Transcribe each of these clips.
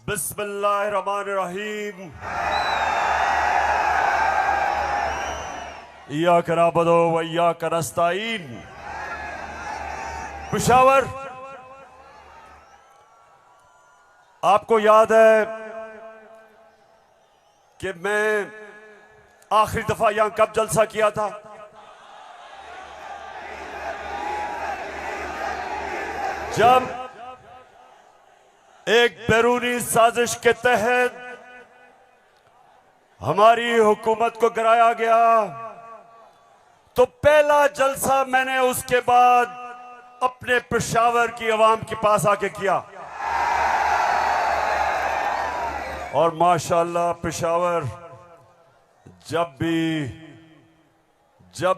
बिस्मिल्लाहिर्रहमानिर्रहीम। इय्याका नअबुदु व इय्याका नस्तईन। पेशावर, आपको याद है कि मैं आखिरी दफा यहां कब जलसा किया था? जब एक बैरूनी साजिश के तहत हमारी हुकूमत को गिराया गया, तो पहला जलसा मैंने उसके बाद अपने पेशावर की आवाम के पास आके किया। और माशाअल्लाह पेशावर, जब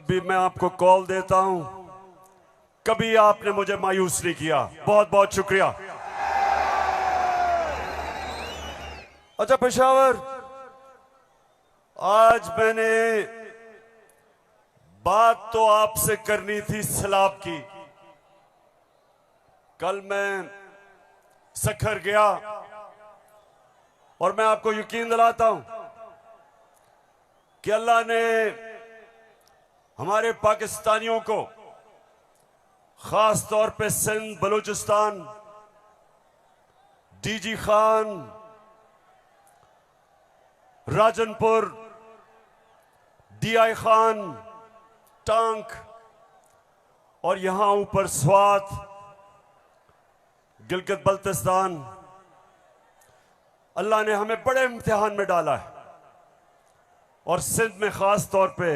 भी मैं आपको कॉल देता हूं, कभी आपने मुझे मायूस नहीं किया। बहुत बहुत शुक्रिया। अच्छा पेशावर, आज मैंने बात तो आपसे करनी थी सैलाब की। कल मैं सखर गया और मैं आपको यकीन दिलाता हूं कि अल्लाह ने हमारे पाकिस्तानियों को, खास तौर पे सिंध, बलूचिस्तान, डीजी खान, राजनपुर, डीआई खान, टांक और यहां ऊपर स्वात, गिलगित बल्तिस्तान, अल्लाह ने हमें बड़े इम्तिहान में डाला है। और सिंध में खास तौर पे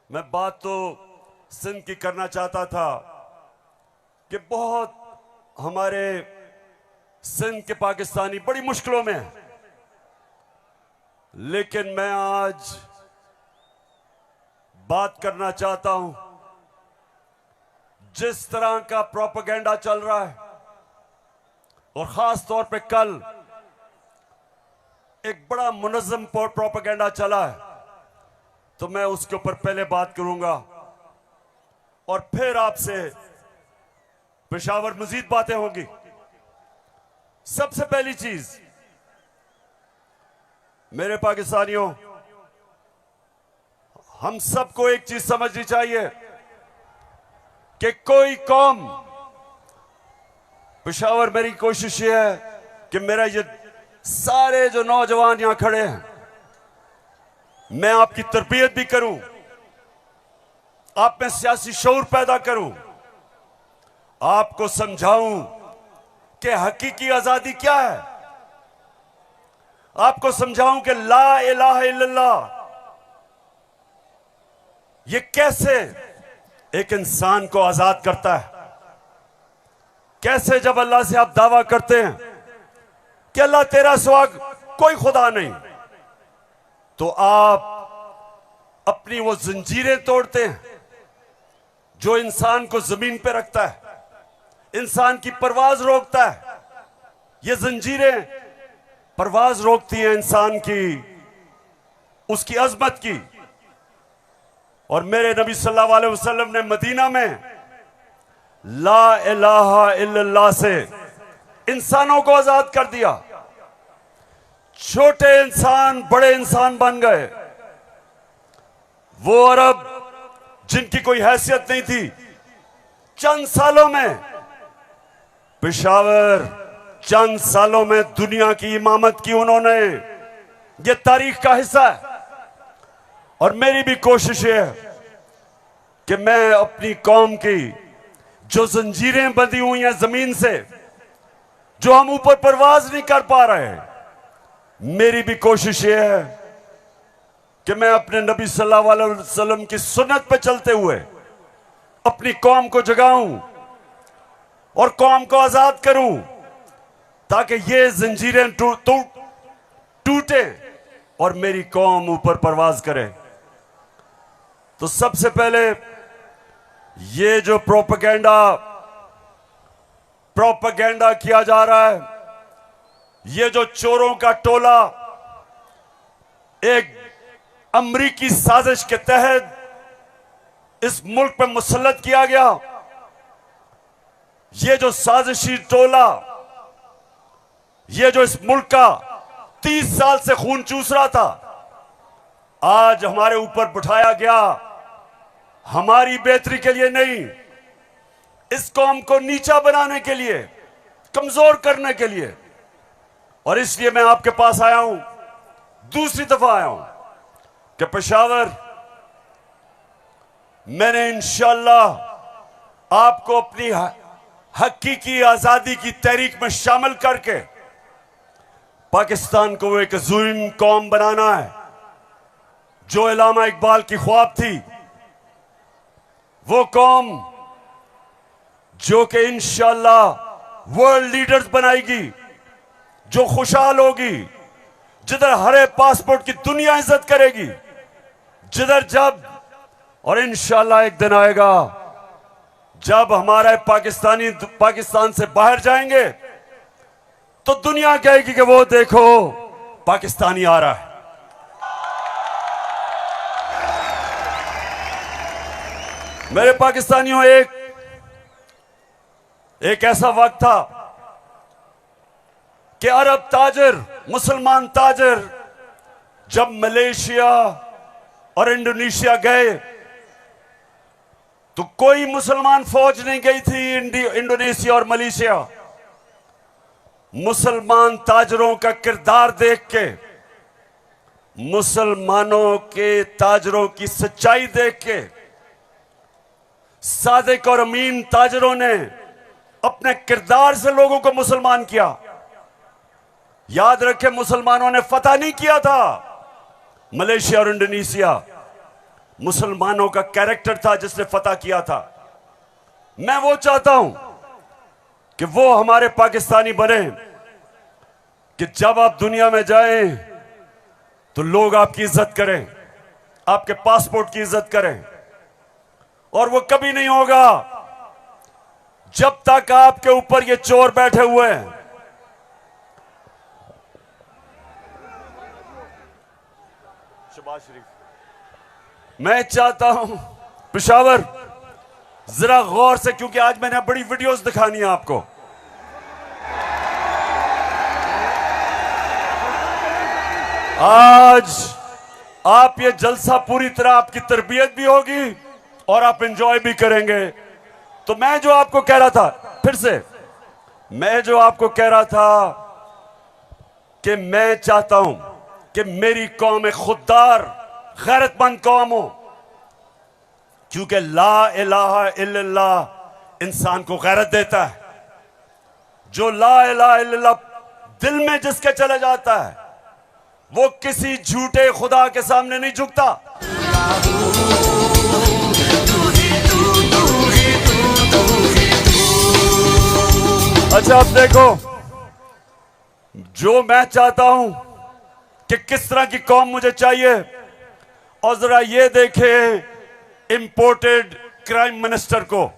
मैं बात तो सिंध की करना चाहता था कि बहुत हमारे सिंध के पाकिस्तानी बड़ी मुश्किलों में हैं। लेकिन मैं आज बात करना चाहता हूं, जिस तरह का प्रोपेगेंडा चल रहा है, और खास तौर पे कल एक बड़ा मुनज़्ज़म प्रोपेगेंडा चला है, तो मैं उसके ऊपर पहले बात करूंगा और फिर आपसे पेशावर मजीद बातें होंगी। सबसे पहली चीज, मेरे पाकिस्तानियों, हम सबको एक चीज समझनी चाहिए कि कोई कौम, पेशावर, मेरी कोशिश ये है कि मेरा ये सारे जो नौजवान यहां खड़े हैं, मैं आपकी तरबियत भी करूं, आप में सियासी शऊर पैदा करूं, आपको समझाऊं कि हकीकी आजादी क्या है, आपको समझाऊं कि ला इलाहा इल्लल्लाह ये कैसे एक इंसान को आजाद करता है। कैसे जब अल्लाह से आप दावा करते हैं कि अल्लाह तेरा सिवा कोई खुदा नहीं, तो आप अपनी वो जंजीरें तोड़ते हैं जो इंसान को जमीन पे रखता है, इंसान की परवाज रोकता है। ये जंजीरें परवाज रोकती हैं इंसान की, उसकी अजमत की। और मेरे नबी सल्लल्लाहु अलैहि वसल्लम ने मदीना में ला इलाहा इल्लल्लाह से इंसानों को आजाद कर दिया। छोटे इंसान बड़े इंसान बन गए। वो अरब जिनकी कोई हैसियत नहीं थी, चंद सालों में, पेशावर, चंद सालों में दुनिया की इमामत की उन्होंने। ये तारीख का हिस्सा है। और मेरी भी कोशिश है कि मैं अपनी कौम की जो जंजीरें बंधी हुई हैं जमीन से, जो हम ऊपर परवाज नहीं कर पा रहे, मेरी भी कोशिश ये है कि मैं अपने नबी सल्लल्लाहु अलैहि वसल्लम की सुन्नत पे चलते हुए अपनी कौम को जगाऊं और कौम को आजाद करूं, ताकि ये जंजीरें टूटे और मेरी कौम ऊपर परवाज करे। तो सबसे पहले ये जो प्रोपेगेंडा किया जा रहा है, ये जो चोरों का टोला एक अमरीकी साजिश के तहत इस मुल्क पे मुसल्लत किया गया, ये जो साजिशी टोला, ये जो इस मुल्क का 30 साल से खून चूस रहा था, आज हमारे ऊपर बिठाया गया हमारी बेहतरी के लिए नहीं, इस कौम को नीचा बनाने के लिए, कमजोर करने के लिए। और इसलिए मैं आपके पास आया हूं, दूसरी दफा आया हूं कि पेशावर, मैंने इंशाअल्लाह आपको अपनी हकीकी आजादी की तहरीक में शामिल करके पाकिस्तान को एक अज़ीम कौम बनाना है। जो इलामा इकबाल की ख्वाब थी, वो कौम जो कि इंशाअल्लाह वर्ल्ड लीडर्स बनाएगी, जो खुशहाल होगी, जिधर हरे पासपोर्ट की दुनिया इज्जत करेगी, जिधर जब और इंशाअल्लाह एक दिन आएगा जब हमारे पाकिस्तान से बाहर जाएंगे तो दुनिया कहेगी कि वो देखो पाकिस्तानी आ रहा है। मेरे पाकिस्तानियों, एक ऐसा वक्त था कि अरब ताजिर, मुसलमान ताजिर जब मलेशिया और इंडोनेशिया गए तो कोई मुसलमान फौज नहीं गई थी इंडोनेशिया और मलेशिया। मुसलमान ताजरों का किरदार देख के, मुसलमानों के ताजरों की सच्चाई देख के, सादिक और अमीन ताजरों ने अपने किरदार से लोगों को मुसलमान किया। याद रखें, मुसलमानों ने फतह नहीं किया था मलेशिया और इंडोनेशिया, मुसलमानों का कैरेक्टर था जिसने फतह किया था। मैं वो चाहता हूं कि वो हमारे पाकिस्तानी बने कि जब आप दुनिया में जाएं तो लोग आपकी इज्जत करें, आपके पासपोर्ट की इज्जत करें। और वो कभी नहीं होगा जब तक आपके ऊपर ये चोर बैठे हुए हैं। शबाज शरीफ, मैं चाहता हूं पेशावर जरा गौर से, क्योंकि आज मैंने बड़ी वीडियोस दिखानी है आपको। आज आप ये जलसा पूरी तरह आपकी तरबियत भी होगी और आप एंजॉय भी करेंगे। तो मैं जो आपको कह रहा था, फिर से मैं जो आपको कह रहा था कि मैं चाहता हूं कि मेरी कौम एक खुददार, गैरतमंद कौम हो, क्योंकि ला इलाहा इल्लल्लाह इंसान को गैरत देता है। जो ला इलाहा इल्लल्लाह दिल में जिसके चले जाता है, वो किसी झूठे खुदा के सामने नहीं झुकता। अच्छा, अब देखो, जो मैं चाहता हूं कि किस तरह की कौम मुझे चाहिए, और जरा ये देखें इंपोर्टेड क्राइम मिनिस्टर को।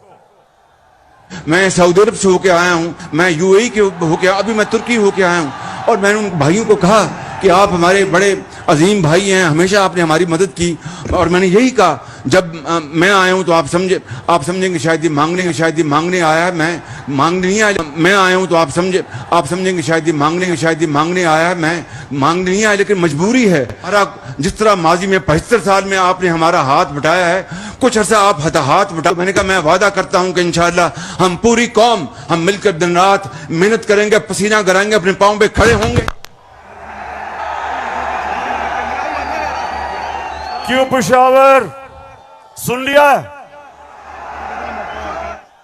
मैं सऊदी अरब से होके आया हूं, मैं यूएई के होके, अभी मैं तुर्की होके आया हूं, और मैंने उन भाइयों को कहा कि आप हमारे बड़े अजीम भाई हैं, हमेशा आपने हमारी मदद की। और मैंने यही कहा, जब मैं आया हूं तो आप समझेंगे शायद ये मांगने आया है, मैं मांगने नहीं आया। मैं आया हूं तो आप समझेंगे शायद ये मांगने आया है, मैं मांगने नहीं आया, लेकिन मजबूरी है। जिस तरह माजी में 75 साल में आपने हमारा हाथ बटाया है, कुछ अर्सा आप हाथ बटा। मैंने कहा मैं वादा करता हूं कि इंशाअल्लाह हम पूरी कौम, हम मिलकर दिन रात मेहनत करेंगे, पसीना गिराएंगे, अपने पांव पे खड़े होंगे। क्यों पेशावर, सुन लिया?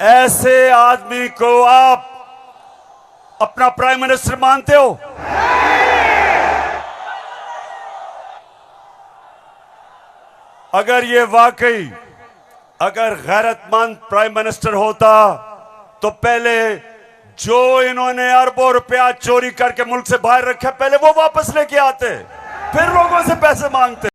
ऐसे आदमी को आप अपना प्राइम मिनिस्टर मानते हो? अगर ये वाकई अगर गैरतमंद प्राइम मिनिस्टर होता तो पहले जो इन्होंने अरबों रुपया चोरी करके मुल्क से बाहर रखा, पहले वो वापस लेके आते, फिर लोगों से पैसे मांगते।